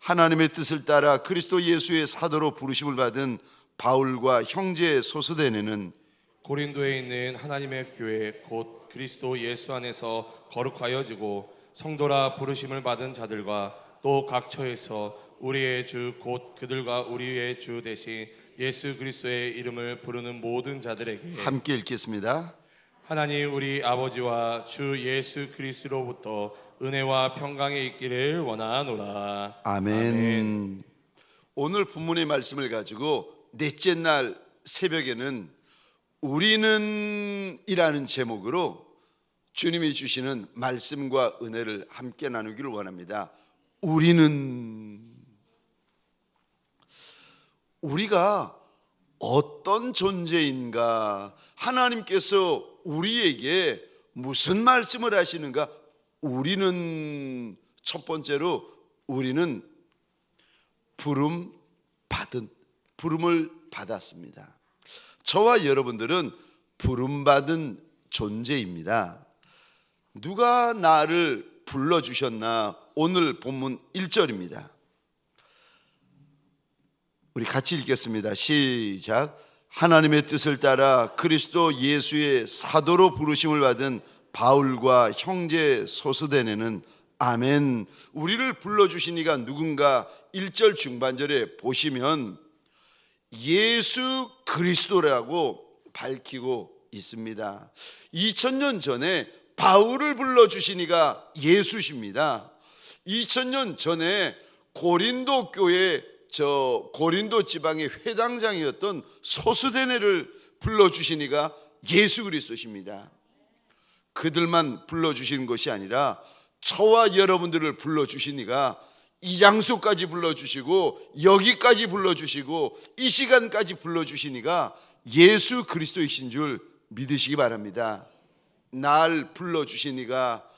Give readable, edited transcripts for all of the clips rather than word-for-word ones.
하나님의 뜻을 따라 그리스도 예수의 사도로 부르심을 받은 바울과 형제 소스데네는 고린도에 있는 하나님의 교회 곧 그리스도 예수 안에서 거룩하여지고 성도라 부르심을 받은 자들과 또 각 처에서 우리의 주 곧 그들과 우리의 주 대신 예수 그리스도의 이름을 부르는 모든 자들에게 함께 읽겠습니다. 하나님 우리 아버지와 주 예수 그리스도로부터 은혜와 평강이 있기를 원하노라. 아멘. 오늘 본문의 말씀을 가지고 넷째 날 새벽에는 우리는 이라는 제목으로 주님이 주시는 말씀과 은혜를 함께 나누기를 원합니다. 우리가 어떤 존재인가, 하나님께서 우리에게 무슨 말씀을 하시는가. 우리는 첫 번째로 우리는 부름을 받았습니다. 저와 여러분들은 부름받은 존재입니다. 누가 나를 불러주셨나? 오늘 본문 1절입니다. 우리 같이 읽겠습니다. 시작. 하나님의 뜻을 따라 그리스도 예수의 사도로 부르심을 받은 바울과 형제 소스데네는 아멘. 우리를 불러주신 이가 누군가? 1절 중반절에 보시면 예수 그리스도라고 밝히고 있습니다. 2000년 전에 바울을 불러주신 이가 예수십니다. 2000년 전에 고린도 교회 고린도 지방의 회당장이었던 소스데네를 불러주신 이가 예수 그리스도십니다. 그들만 불러주신 것이 아니라 저와 여러분들을 불러주신 이가 이 장소까지 불러주시고 여기까지 불러주시고 이 시간까지 불러주신 이가 예수 그리스도이신 줄 믿으시기 바랍니다. 날 불러주신 이가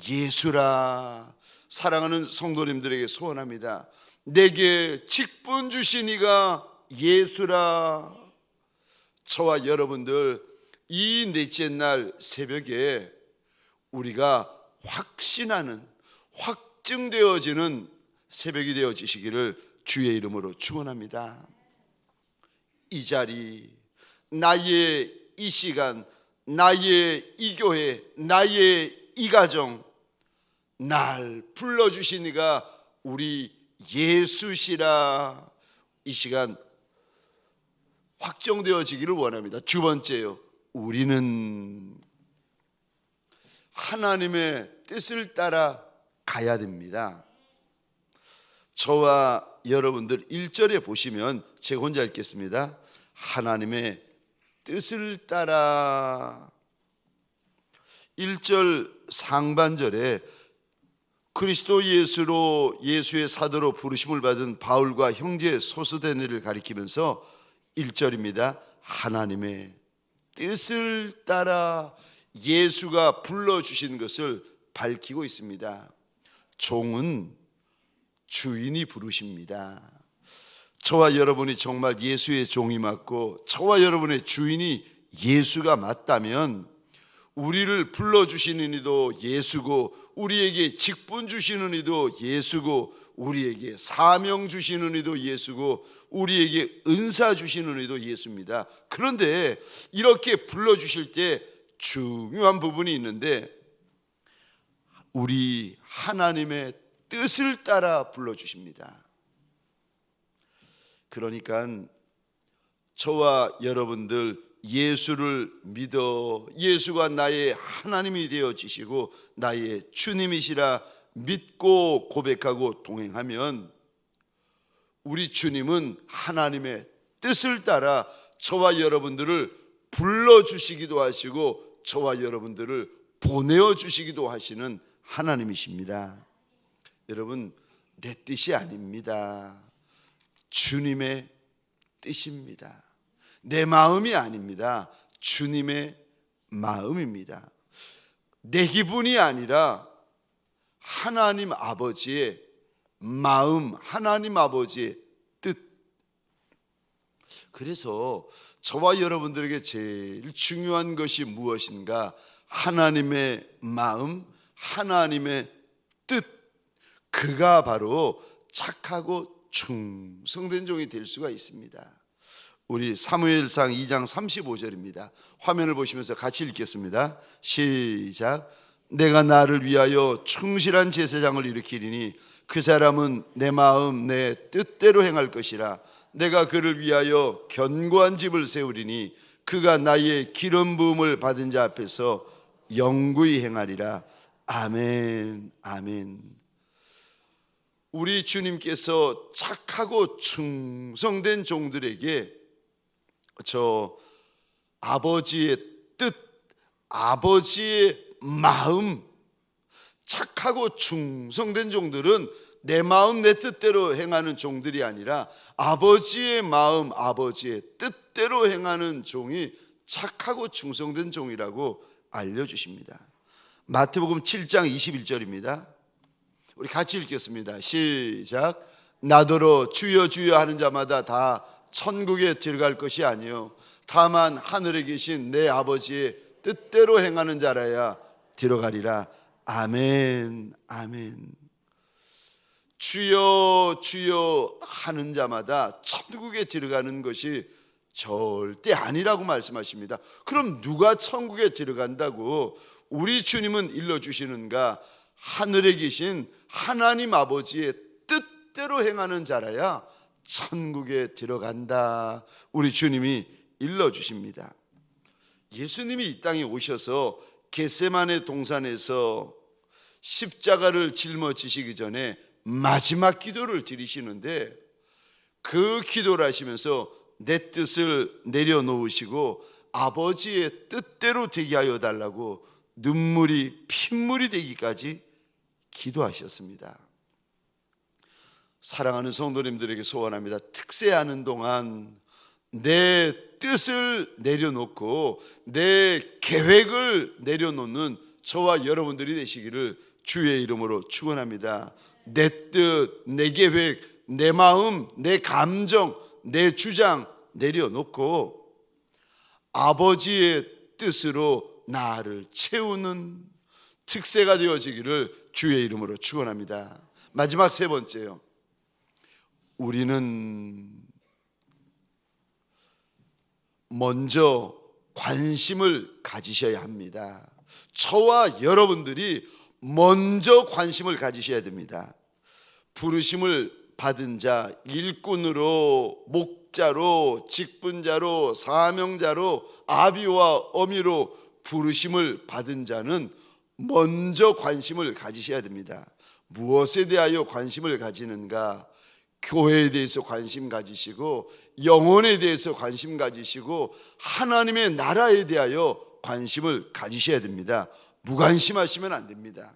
예수라. 사랑하는 성도님들에게 소원합니다. 내게 직분 주신 이가 예수라. 저와 여러분들 이 넷째 날 새벽에 우리가 확신하는, 확증되어지는 새벽이 되어지시기를 주의 이름으로 축원합니다. 이 자리, 나의 이 시간, 나의 이 교회, 나의 이 가정, 날 불러주신 이가 우리 예수시라. 이 시간 확정되어지기를 원합니다. 두 번째요, 우리는 하나님의 뜻을 따라 가야 됩니다. 저와 여러분들 1절에 보시면 제가 혼자 읽겠습니다. 하나님의 뜻을 따라. 1절 상반절에 그리스도 예수의 사도로 부르심을 받은 바울과 형제 소스데네를 가리키면서 1절입니다. 하나님의 뜻을 따라 예수가 불러주신 것을 밝히고 있습니다. 종은 주인이 부르십니다. 저와 여러분이 정말 예수의 종이 맞고 저와 여러분의 주인이 예수가 맞다면 우리를 불러주시는 이도 예수고 우리에게 직분 주시는 이도 예수고 우리에게 사명 주시는 이도 예수고 우리에게 은사 주시는 이도 예수입니다. 그런데 이렇게 불러주실 때 중요한 부분이 있는데 우리 하나님의 뜻을 따라 불러주십니다. 그러니까 저와 여러분들 예수를 믿어 예수가 나의 하나님이 되어지시고 나의 주님이시라 믿고 고백하고 동행하면 우리 주님은 하나님의 뜻을 따라 저와 여러분들을 불러주시기도 하시고 저와 여러분들을 보내어주시기도 하시는 하나님이십니다. 여러분, 내 뜻이 아닙니다. 주님의 뜻입니다. 내 마음이 아닙니다. 주님의 마음입니다. 내 기분이 아니라 하나님 아버지의 마음, 하나님 아버지의 뜻. 그래서 저와 여러분들에게 제일 중요한 것이 무엇인가? 하나님의 마음, 하나님의 뜻. 그가 바로 착하고 충성된 종이 될 수가 있습니다. 우리 사무엘상 2장 35절입니다. 화면을 보시면서 같이 읽겠습니다. 시작. 내가 나를 위하여 충실한 제사장을 일으키리니 그 사람은 내 마음 내 뜻대로 행할 것이라. 내가 그를 위하여 견고한 집을 세우리니 그가 나의 기름 부음을 받은 자 앞에서 영구히 행하리라. 아멘, 아멘. 우리 주님께서 착하고 충성된 종들에게 아버지의 뜻, 아버지의 마음, 착하고 충성된 종들은 내 마음 내 뜻대로 행하는 종들이 아니라 아버지의 마음, 아버지의 뜻대로 행하는 종이 착하고 충성된 종이라고 알려주십니다. 마태복음 7장 21절입니다. 우리 같이 읽겠습니다. 시작. 나더러 주여 주여 하는 자마다 다 천국에 들어갈 것이 아니요 다만 하늘에 계신 내 아버지의 뜻대로 행하는 자라야 들어가리라. 아멘, 아멘. 주여 주여 하는 자마다 천국에 들어가는 것이 절대 아니라고 말씀하십니다. 그럼 누가 천국에 들어간다고 우리 주님은 일러주시는가? 하늘에 계신 하나님 아버지의 뜻대로 행하는 자라야 천국에 들어간다. 우리 주님이 일러주십니다. 예수님이 이 땅에 오셔서 겟세마네 동산에서 십자가를 짊어지시기 전에 마지막 기도를 드리시는데 그 기도를 하시면서 내 뜻을 내려놓으시고 아버지의 뜻대로 되게 하여 달라고 눈물이 핏물이 되기까지 기도하셨습니다. 사랑하는 성도님들에게 소원합니다. 특세하는 동안 내 뜻을 내려놓고 내 계획을 내려놓는 저와 여러분들이 되시기를 주의 이름으로 축원합니다. 내 뜻, 내 계획, 내 마음, 내 감정, 내 주장 내려놓고 아버지의 뜻으로 나를 채우는 특세가 되어지기를 주의 이름으로 축원합니다. 마지막 세 번째요. 우리는 먼저 관심을 가지셔야 합니다. 저와 여러분들이 먼저 관심을 가지셔야 됩니다. 부르심을 받은 자, 일꾼으로, 목자로, 직분자로, 사명자로, 아비와 어미로 부르심을 받은 자는 먼저 관심을 가지셔야 됩니다. 무엇에 대하여 관심을 가지는가? 교회에 대해서 관심 가지시고 영혼에 대해서 관심 가지시고 하나님의 나라에 대하여 관심을 가지셔야 됩니다. 무관심하시면 안 됩니다.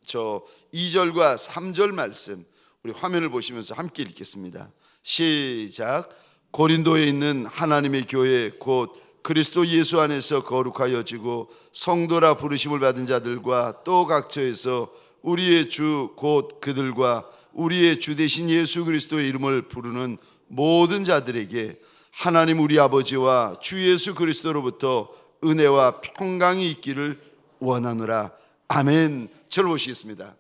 저 2절과 3절 말씀 우리 화면을 보시면서 함께 읽겠습니다. 시작. 고린도에 있는 하나님의 교회 곧 그리스도 예수 안에서 거룩하여지고 성도라 부르심을 받은 자들과 또 각처에서 우리의 주 곧 그들과 우리의 주 되신 예수 그리스도의 이름을 부르는 모든 자들에게 하나님 우리 아버지와 주 예수 그리스도로부터 은혜와 평강이 있기를 원하노라. 아멘. 저를 보시겠습니다.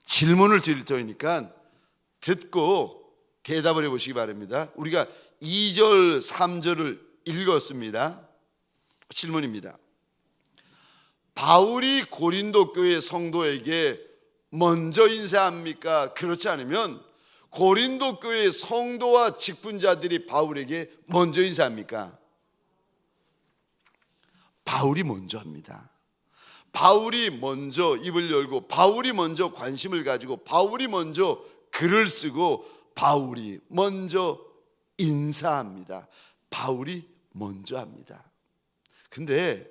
질문을 드릴 테니까 듣고 대답을 해보시기 바랍니다. 우리가 2절 3절을 읽었습니다. 질문입니다. 바울이 고린도 교회 성도에게 먼저 인사합니까? 그렇지 않으면 고린도 교회 성도와 직분자들이 바울에게 먼저 인사합니까? 바울이 먼저 합니다. 바울이 먼저 입을 열고 바울이 먼저 관심을 가지고 바울이 먼저 글을 쓰고 바울이 먼저 인사합니다. 바울이 먼저 합니다. 근데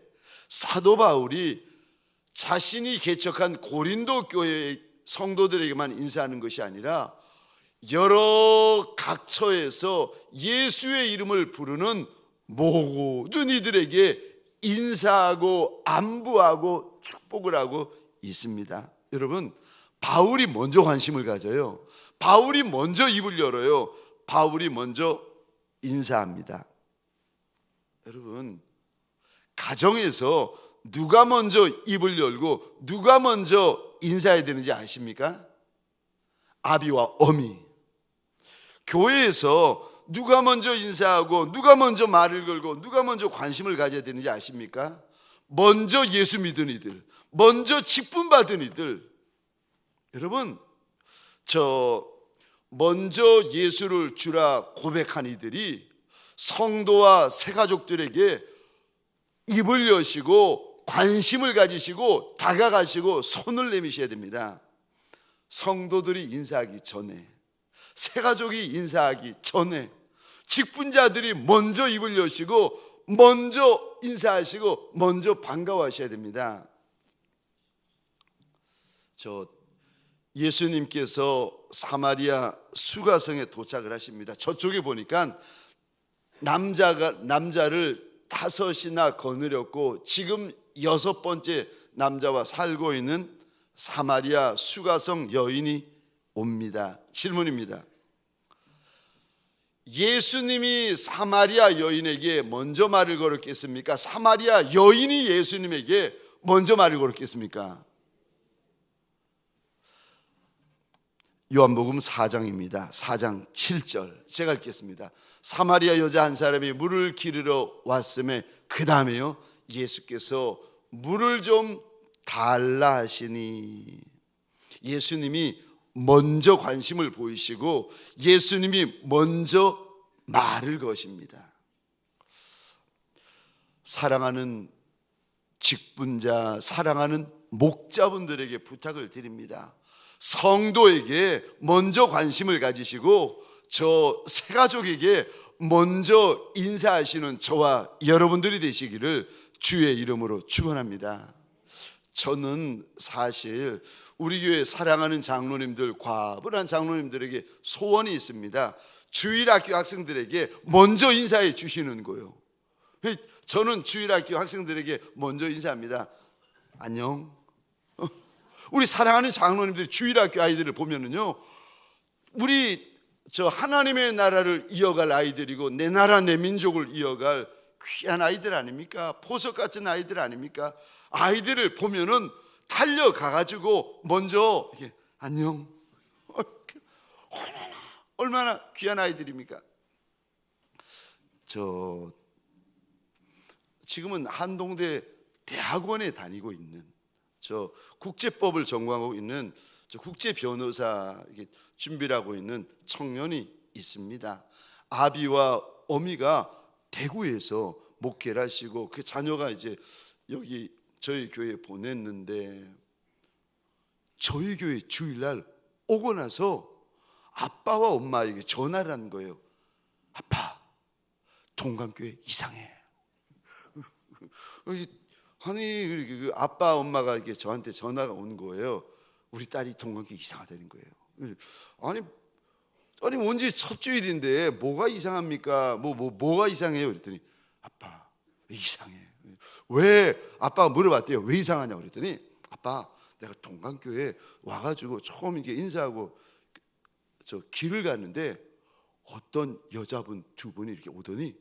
사도 바울이 자신이 개척한 고린도 교회 성도들에게만 인사하는 것이 아니라 여러 각처에서 예수의 이름을 부르는 모든 이들에게 인사하고 안부하고 축복을 하고 있습니다. 여러분, 바울이 먼저 관심을 가져요. 바울이 먼저 입을 열어요. 바울이 먼저 인사합니다. 여러분, 가정에서 누가 먼저 입을 열고 누가 먼저 인사해야 되는지 아십니까? 아비와 어미. 교회에서 누가 먼저 인사하고 누가 먼저 말을 걸고 누가 먼저 관심을 가져야 되는지 아십니까? 먼저 예수 믿은 이들, 먼저 직분 받은 이들. 여러분, 먼저 예수를 주라 고백한 이들이 성도와 새가족들에게 입을 여시고 관심을 가지시고 다가가시고 손을 내미셔야 됩니다. 성도들이 인사하기 전에, 새가족이 인사하기 전에 직분자들이 먼저 입을 여시고 먼저 인사하시고 먼저 반가워하셔야 됩니다. 예수님께서 사마리아 수가성에 도착을 하십니다. 저쪽에 보니까 남자를 5이나 거느렸고 지금 6번째 남자와 살고 있는 사마리아 수가성 여인이 옵니다. 질문입니다. 예수님이 사마리아 여인에게 먼저 말을 걸었겠습니까? 사마리아 여인이 예수님에게 먼저 말을 걸었겠습니까? 요한복음 4장입니다. 4장 7절 제가 읽겠습니다. 사마리아 여자 한 사람이 물을 기르러 왔음에 그 다음에요, 예수께서 물을 좀 달라 하시니, 예수님이 먼저 관심을 보이시고 예수님이 먼저 말을 거십니다. 사랑하는 직분자, 사랑하는 목자분들에게 부탁을 드립니다. 성도에게 먼저 관심을 가지시고 저 새가족에게 먼저 인사하시는 저와 여러분들이 되시기를 주의 이름으로 축원합니다. 저는 사실 우리 교회 사랑하는 장로님들, 과분한 장로님들에게 소원이 있습니다. 주일학교 학생들에게 먼저 인사해 주시는 거예요. 저는 주일학교 학생들에게 먼저 인사합니다. 안녕. 우리 사랑하는 장로님들이 주일학교 아이들을 보면은요, 우리 하나님의 나라를 이어갈 아이들이고 내 나라 내 민족을 이어갈 귀한 아이들 아닙니까? 보석 같은 아이들 아닙니까? 아이들을 보면은 달려가가지고 먼저 이렇게 안녕. 얼마나 귀한 아이들입니까? 지금은 한동대 대학원에 다니고 있는, 국제법을 전공하고 있는 국제 변호사 준비를 하고 있는 청년이 있습니다. 아비와 어미가 대구에서 목회를 하시고 그 자녀가 이제 여기 저희 교회에 보냈는데, 저희 교회 주일날 오고 나서 아빠와 엄마에게 전화를 한 거예요. 아빠, 동강교회 이상해. 아니, 그 아빠 엄마가 이렇게 저한테 전화가 온 거예요. 우리 딸이 동강교회 이상하다는 거예요. 아니 언제 첫 주일인데 뭐가 이상합니까? 뭐가 이상해요? 그랬더니 아빠 이상해. 왜? 아빠가 물어봤대요. 왜 이상하냐고 그랬더니 아빠, 내가 동강교회 와가지고 처음 이렇게 인사하고 길을 갔는데 어떤 여자분 2분이 이렇게 오더니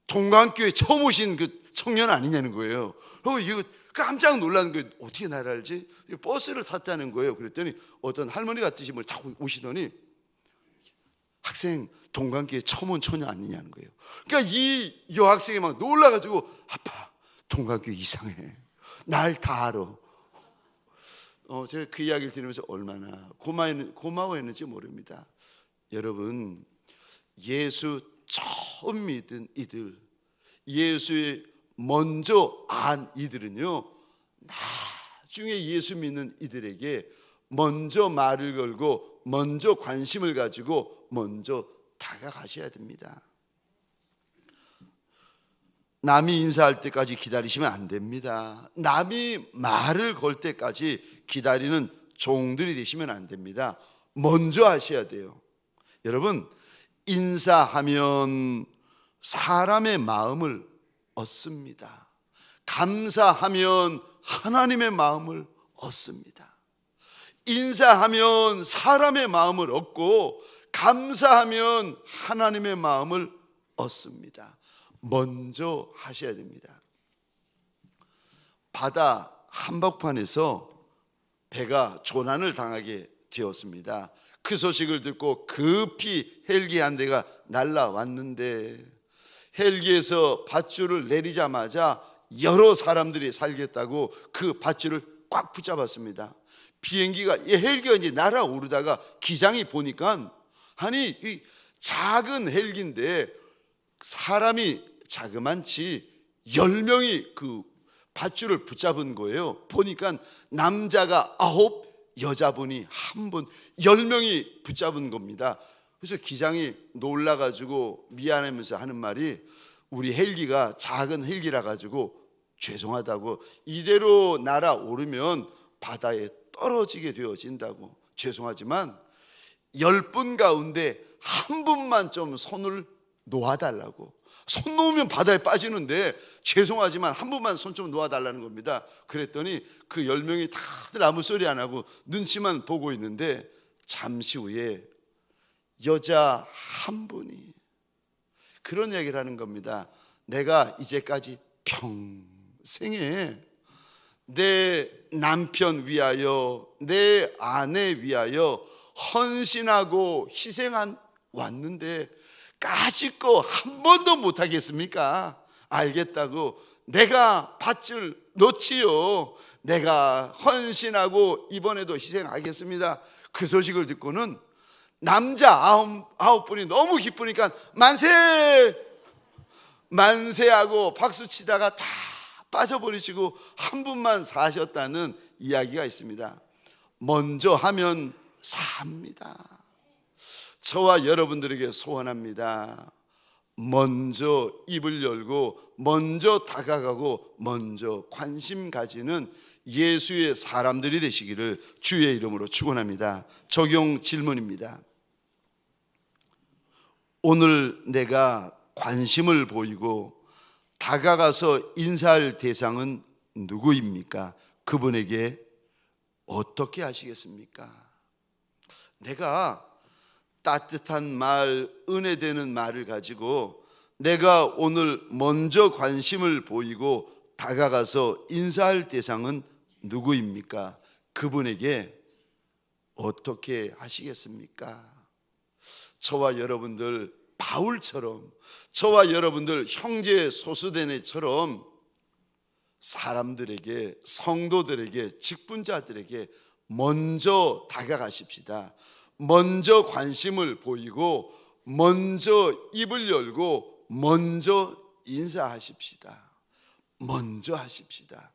동강교회 처음 오신 그 청년 아니냐는 거예요. 이거 깜짝 놀라는 거예요. 어떻게 나를 알지? 버스를 탔다는 거예요. 그랬더니 어떤 할머니 같으신 분이 타고 오시더니 학생 동강교회 처음 온 처녀 아니냐는 거예요. 그러니까 이 여학생이 막 놀라가지고 아빠, 동강교회 이상해. 날 다 알아. 제가 그 이야기를 들으면서 얼마나 고마워했는지 모릅니다. 여러분, 예수 처음 믿은 이들, 예수의 먼저 안 이들은요, 나중에 예수 믿는 이들에게 먼저 말을 걸고 먼저 관심을 가지고 먼저 다가가셔야 됩니다. 남이 인사할 때까지 기다리시면 안 됩니다. 남이 말을 걸 때까지 기다리는 종들이 되시면 안 됩니다. 먼저 하셔야 돼요. 여러분, 인사하면 사람의 마음을 얻습니다. 감사하면 하나님의 마음을 얻습니다. 인사하면 사람의 마음을 얻고 감사하면 하나님의 마음을 얻습니다. 먼저 하셔야 됩니다. 바다 한복판에서 배가 조난을 당하게 되었습니다. 그 소식을 듣고 급히 헬기 한 대가 날라왔는데 헬기에서 밧줄을 내리자마자 여러 사람들이 살겠다고 그 밧줄을 꽉 붙잡았습니다. 비행기가 헬기가 이제 날아오르다가 기장이 보니까 아니 이 작은 헬기인데 사람이 자그만치 10명이 그 밧줄을 붙잡은 거예요. 보니까 남자가 9, 여자분이 1분, 10명이 붙잡은 겁니다. 그래서 기장이 놀라가지고 미안하면서 하는 말이 우리 헬기가 작은 헬기라 가지고 죄송하다고, 이대로 날아오르면 바다에 떨어지게 되어진다고, 죄송하지만 10분 가운데 1분만 좀 손을 놓아달라고, 손 놓으면 바다에 빠지는데 죄송하지만 1분만 손 좀 놓아달라는 겁니다. 그랬더니 그 10명이 다들 아무 소리 안 하고 눈치만 보고 있는데 잠시 후에 여자 1분이 그런 얘기를 하는 겁니다. 내가 이제까지 평생에 내 남편 위하여, 내 아내 위하여 헌신하고 희생한 왔는데 까짓거 한 번도 못하겠습니까? 알겠다고 내가 밧줄 놓지요. 내가 헌신하고 이번에도 희생하겠습니다. 그 소식을 듣고는 남자 9분이 너무 기쁘니까 만세! 만세하고 박수치다가 다 빠져버리시고 1분만 사셨다는 이야기가 있습니다. 먼저 하면 삽니다. 저와 여러분들에게 소원합니다. 먼저 입을 열고 먼저 다가가고 먼저 관심 가지는 예수의 사람들이 되시기를 주의 이름으로 축원합니다. 적용 질문입니다. 오늘 내가 관심을 보이고 다가가서 인사할 대상은 누구입니까? 그분에게 어떻게 하시겠습니까? 내가 따뜻한 말, 은혜되는 말을 가지고 내가 오늘 먼저 관심을 보이고 다가가서 인사할 대상은 누구입니까? 그분에게 어떻게 하시겠습니까? 저와 여러분들 바울처럼, 저와 여러분들 형제 소수대네처럼 사람들에게, 성도들에게, 직분자들에게 먼저 다가가십시다. 먼저 관심을 보이고 먼저 입을 열고 먼저 인사하십시다. 먼저 하십시다.